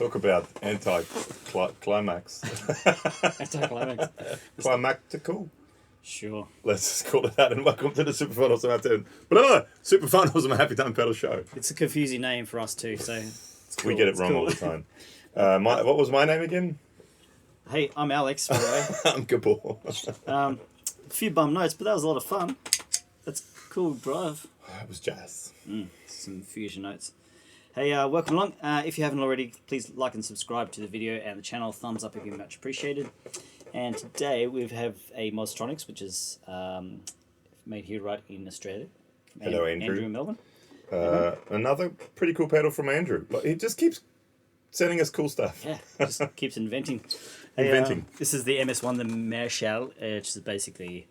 Talk about anti-climax. Anti-climax. Climactical. Sure. Let's just call it that, and welcome to the Super Fun Awesome Happy Time. Super Fun Awesome Happy Time pedal show. It's a confusing name for us too, so it's cool. We get it wrong all the time. What was my name again? Hey, I'm Alex, by the way. I'm Gabor. A few bum notes, but that was a lot of fun. That's cool drive. It was jazz. Some fusion notes. Hey, welcome along. If you haven't already, please like and subscribe to the video and the channel. Thumbs up would be much appreciated. And today we have a Mozztronics, which is made here right in Australia. Hello, Andrew. Andrew in Melbourne. Another pretty cool pedal from Andrew. But he just keeps sending us cool stuff. Yeah, just keeps inventing. This is the MS-1, the Mehrschall, which is basically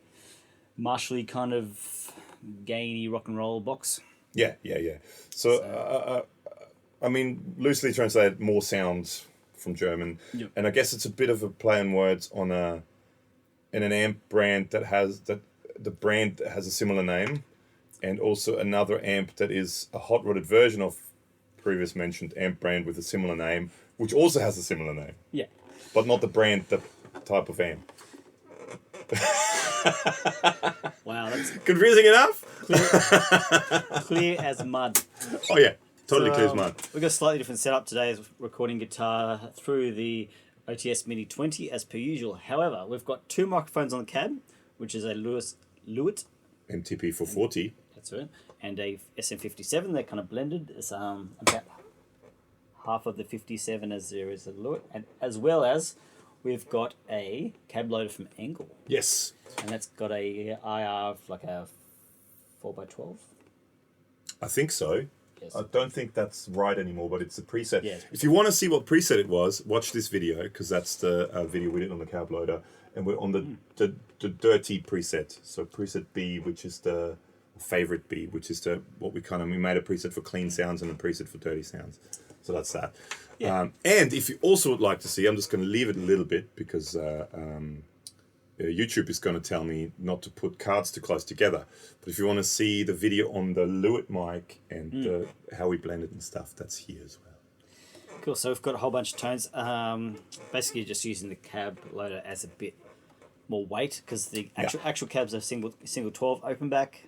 martially kind of gainy rock and roll box. Yeah. So, I mean, loosely translated, more sounds from German. Yep. And I guess it's a bit of a play on words on an amp brand that has the brand has a similar name, and also another amp that is a hot rodded version of previous mentioned amp brand with a similar name, which also has a similar name. Yeah. But not the brand, the type of amp. Wow, that's confusing enough? clear as mud. Oh yeah, totally clear as mud. We've got a slightly different setup today, as recording guitar through the OTS Mini 20 as per usual. However, we've got two microphones on the cab, which is a Lewitt MTP 440. That's right, and a SM57. They're kind of blended. It's about half of the 57 as there is a Lewitt, and as well as we've got a cab loader from Angle. Yes. And that's got a IR of like a 4x12. I think so. Yes. I don't think that's right anymore, but it's a preset. Yeah, if you want to see what preset it was, watch this video, because that's the video we did on the cab loader. And we're on the dirty preset. So preset B, which is the favorite B, which is we made a preset for clean sounds and a preset for dirty sounds. So that's that. Yeah. And if you also would like to see, I'm just going to leave it a little bit because YouTube is going to tell me not to put cards too close together. But if you want to see the video on the Lewitt mic and how we blend it and stuff, that's here as well. Cool. So we've got a whole bunch of tones. Basically, just using the cab loader as a bit more weight because the actual cabs are single 12 open back.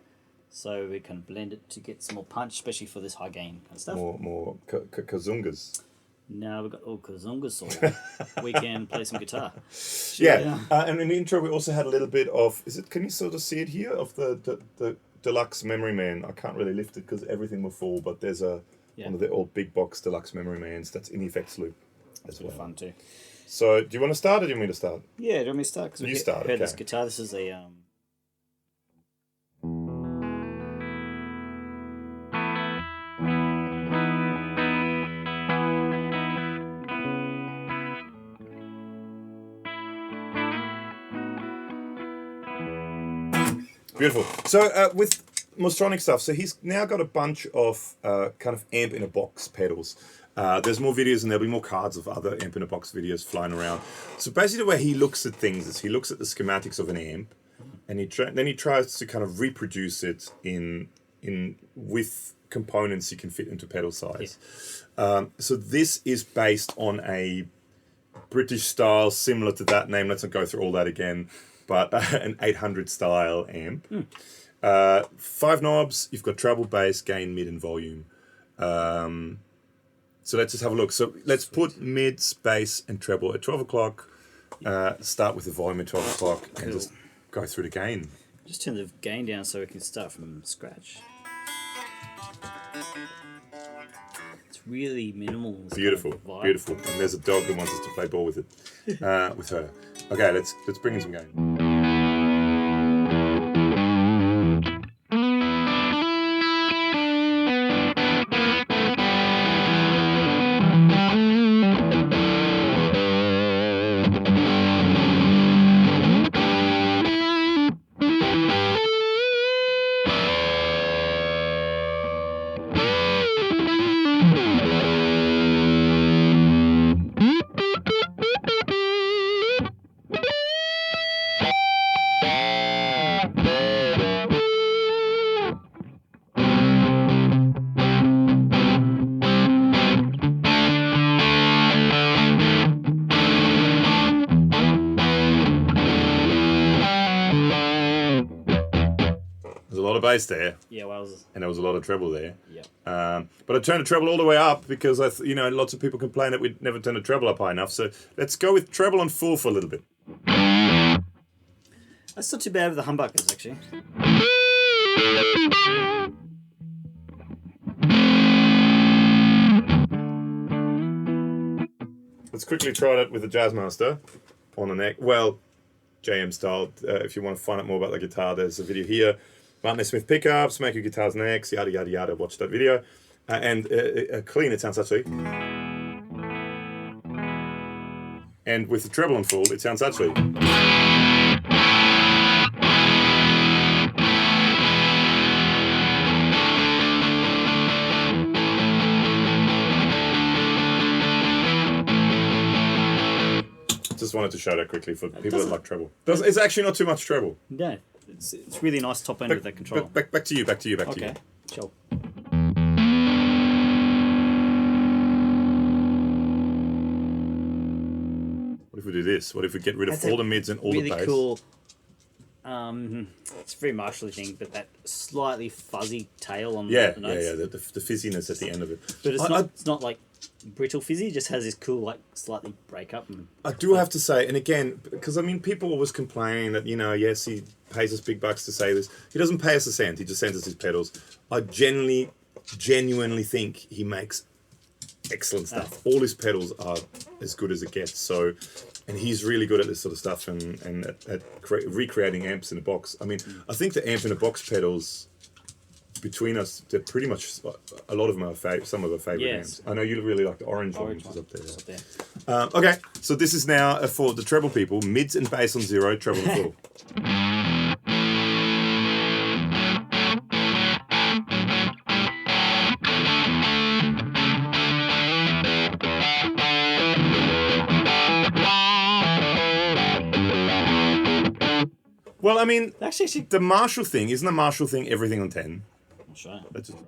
So we can blend it to get some more punch, especially for this high gain kind of stuff. More kazungas. Now we've got all kazungas, so we can play some guitar. And in the intro we also had a little bit of, can you sort of see it here, of the deluxe Memory Man. I can't really lift it because everything will fall, but there's one of the old big box deluxe Memory Mans that's in effects loop as well. Fun too. So do you want to start or do you want me to start? Yeah, do you want me to start? Because you start, okay. This guitar, this is a... Beautiful. So with Mozztronics stuff, so he's now got a bunch of kind of amp in a box pedals. There's more videos and there'll be more cards of other amp in a box videos flying around. So basically the way he looks at things is he looks at the schematics of an amp and then he tries to kind of reproduce it in with components you can fit into pedal size. Yeah. So this is based on a British style similar to that name. Let's not go through all that again. But an 800 style amp. 5 knobs, you've got treble, bass, gain, mid, and volume. So let's just have a look. So let's put mids, bass, and treble at 12 o'clock. Start with the volume at 12 o'clock and just go through the gain. Just turn the gain down so we can start from scratch. It's really minimal. Beautiful, beautiful. And there's a dog that wants us to play ball with it, with her. Okay, let's bring in some gain. bass there. Yeah, well, And there was a lot of treble there. yeah. But I turned the treble all the way up because lots of people complain that we never turn the treble up high enough. So let's go with treble on full for a little bit. That's not too bad with the humbuckers, actually. Let's quickly try that with the Jazzmaster on the neck. Well, JM style. If you want to find out more about the guitar, there's a video here. Martin Smith pickups, Mako guitars necks, yada yada yada. Watch that video. And clean, it sounds actually. And with the treble on full, it sounds actually. Just wanted to show that quickly for people that like treble. It's actually not too much treble. No, it's really nice top end with that control. Back to you. Okay, sure. What if we do this? What if we get rid of all the mids and all the bass? Really cool. It's a very Marshall thing, but that slightly fuzzy tail on the notes. The fizziness at the end of it. But it's not like brittle fizzy. It just has this cool, like, slightly break up. I do have to say, and again, because people always complain that yes, he pays us big bucks to say this. He doesn't pay us a cent. He just sends us his pedals. I genuinely think he makes excellent stuff. All his pedals are as good as it gets. So, and he's really good at this sort of stuff and at recreating amps in a box. I mean, I think the amp in a box pedals between us, they're pretty much, a lot of them are some of our favorite amps. I know you really like the orange one, which is up there. Okay, so this is now for the treble people: mids and bass on 0, treble on full. Well, I mean, actually, the Marshall thing, isn't the Marshall thing everything on 10? I'll show you. Let's just...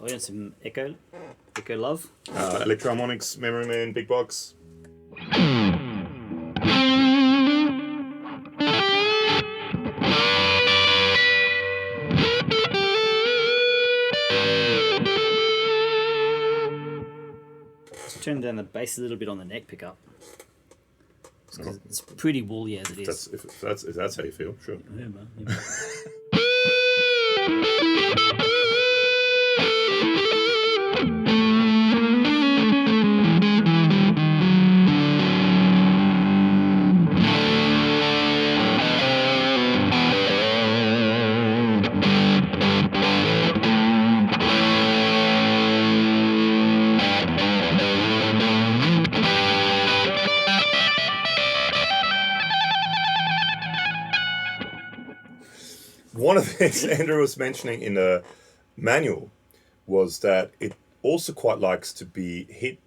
Oh, yeah, some Echo Love. Electroharmonics, Memory Man, Big Box. Turn down the bass a little bit on the neck pickup. It's pretty woolly as it is. If that's how you feel, sure. Yeah, man. Yeah. One of the things Andrew was mentioning in the manual was that it also quite likes to be hit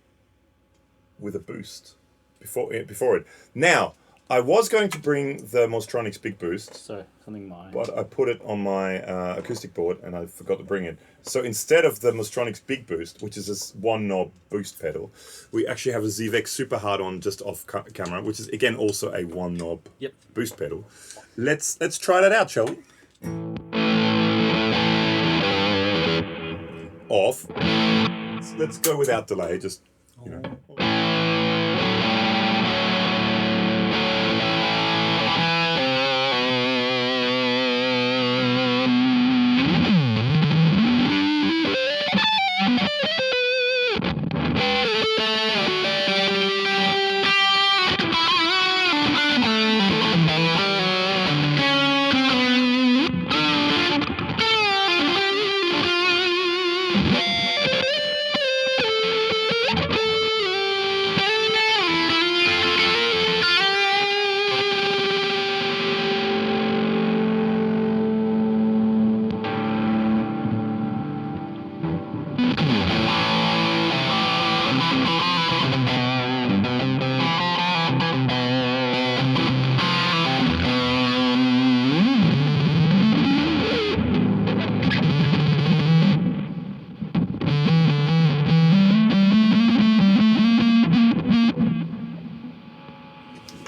with a boost before it. Now, I was going to bring the Mozztronics Big Boost. So, something but I put it on my acoustic board and I forgot to bring it. So instead of the Mozztronics Big Boost, which is this one knob boost pedal, we actually have a ZVEX Super Hard On just off camera, which is again also a one knob boost pedal. Let's try that out, shall we? Off. Let's go without delay, just, you know.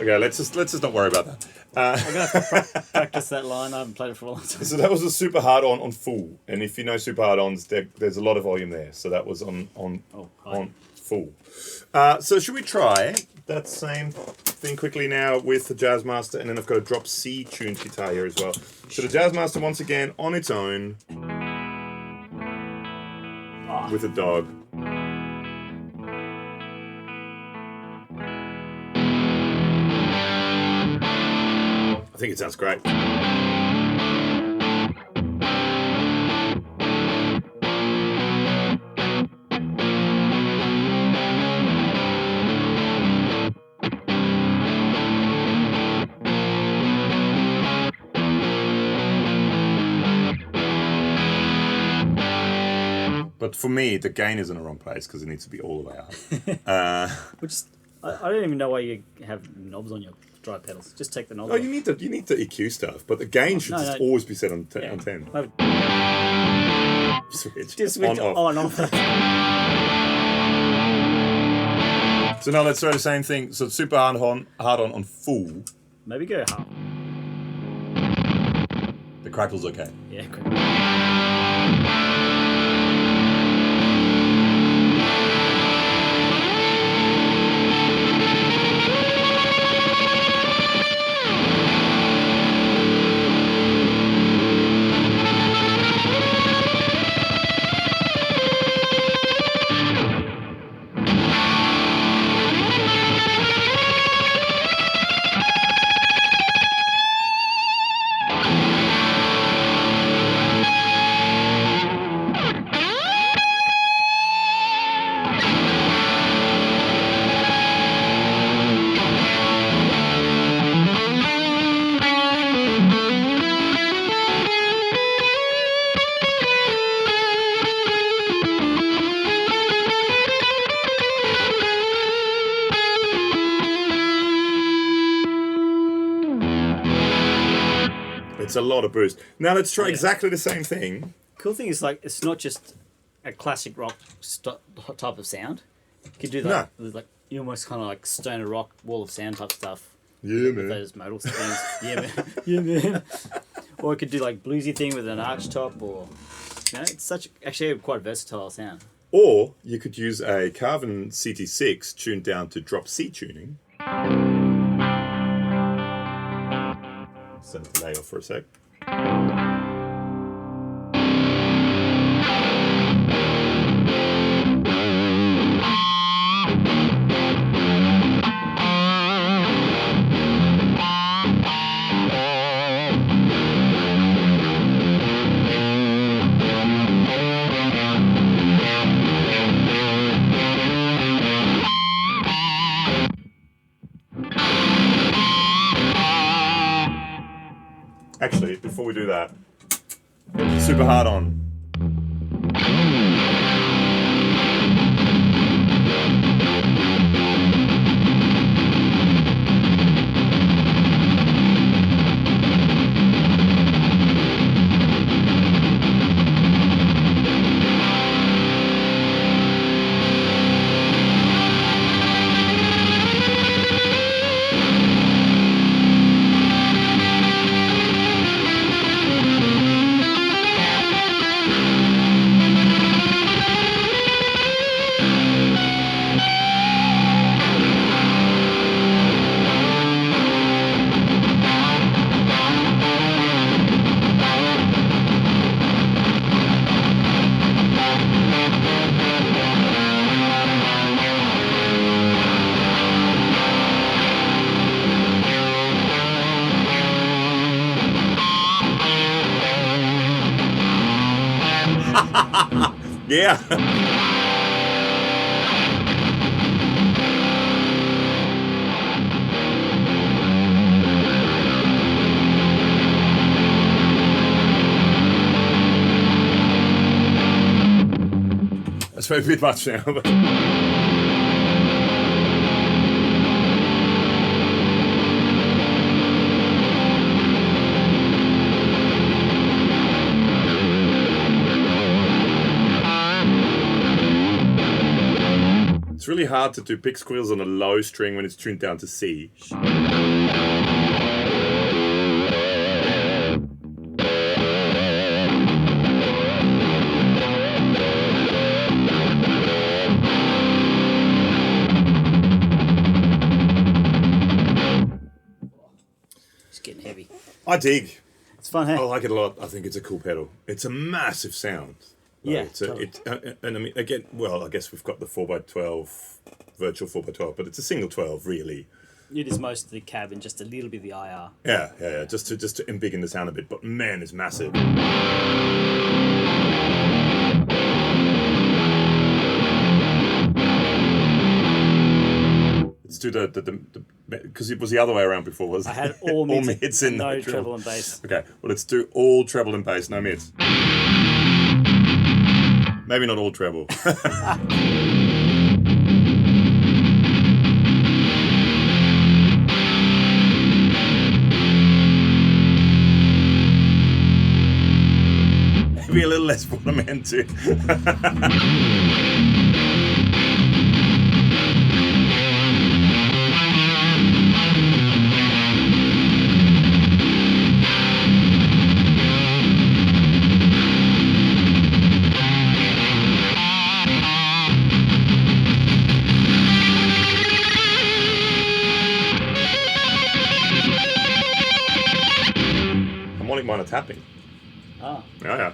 Okay, let's just not worry about that. I'm gonna have to practice that line. I haven't played it for a long time. So that was a super hard on full, and if you know super hard ons, there's a lot of volume there. So that was on full. So should we try that same thing quickly now with the Jazzmaster, and then I've got a drop C tuned guitar here as well. So the Jazzmaster once again on its own with a dog. I think it sounds great. But for me, the gain is in the wrong place because it needs to be all the way up. I don't even know why you have knobs on your dry pedals. Just take the knobs Oh, off. you need the EQ stuff, but the gain should always be set on 10. Switch. Just switch on off. So now let's try the same thing. So super hard on full. Maybe go half. The crackle's okay. Yeah, great. It's a lot of boost. Now let's try exactly the same thing. Cool thing is, like, it's not just a classic rock type of sound. You could do that with, like, you almost kind of like stoner rock, wall of sound type stuff. Yeah, man. With those modal things. Yeah, man. Yeah, man. Or it could do like bluesy thing with an arch top, or it's actually a quite versatile sound. Or you could use a Carvin CT6 tuned down to drop C tuning. Set the delay off for a sec. Actually, before we do that, super hard on. Yeah. That's maybe a bit much now, but It's really hard to do pick squeals on a low string when it's tuned down to C. It's getting heavy. I dig. It's fun, hey? I like it a lot. I think it's a cool pedal. It's a massive sound. Yeah, It's totally. and I mean, again, well, I guess we've got the 4x12, virtual 4x12, but it's a single 12, really. It is most of the cab and just a little bit of the IR. Yeah. Just to embiggen the sound a bit, but man, it's massive. Let's do the because it was the other way around before, wasn't it? I had all mids, mids in no no treble and bass. Okay, well, let's do all treble and bass, no mids. Maybe not all treble. Maybe a little less what I meant to. Harmonic minor tapping. Ah, Yeah.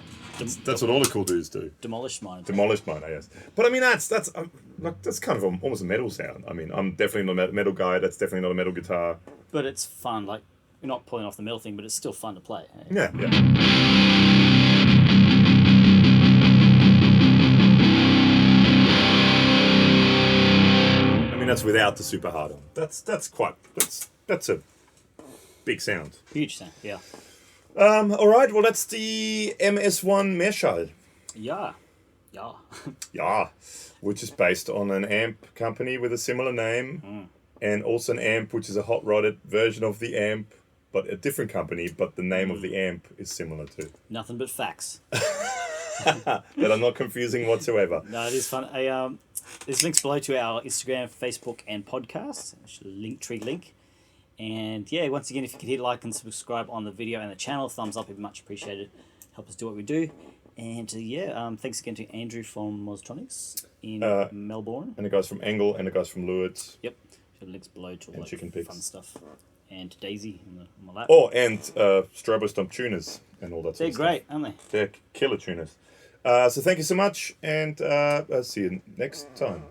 That's what all the cool dudes do. demolished mine. Demolished minor, yes. But I mean, that's kind of almost a metal sound. I mean, I'm definitely not a metal guy. That's definitely not a metal guitar. But it's fun. Like, you're not pulling off the metal thing, but it's still fun to play. Hey? Yeah. I mean, that's without the super hard on. That's a big sound. Huge sound, yeah. All right. Well, that's the MS-1 Mehrschall. Yeah. Yeah, which is based on an amp company with a similar name, and also an amp which is a hot-rodded version of the amp, but a different company, but the name of the amp is similar too. Nothing but facts. That are not confusing whatsoever. No, it is fun. There's links below to our Instagram, Facebook, and podcast. Linktree link. And yeah, once again, if you could hit like and subscribe on the video and the channel, thumbs up would be much appreciated. Help us do what we do. And thanks again to Andrew from Mozztronics in Melbourne. And the guys from Angle and the guys from Lourdes. Yep. So links below to all Chicken that Pigs. fun stuff. And Daisy on my lap. Oh, and Strobo Stomp tuners and all that sort They're of great, stuff. aren't they? They're killer tuners. So thank you so much, and I'll see you next time.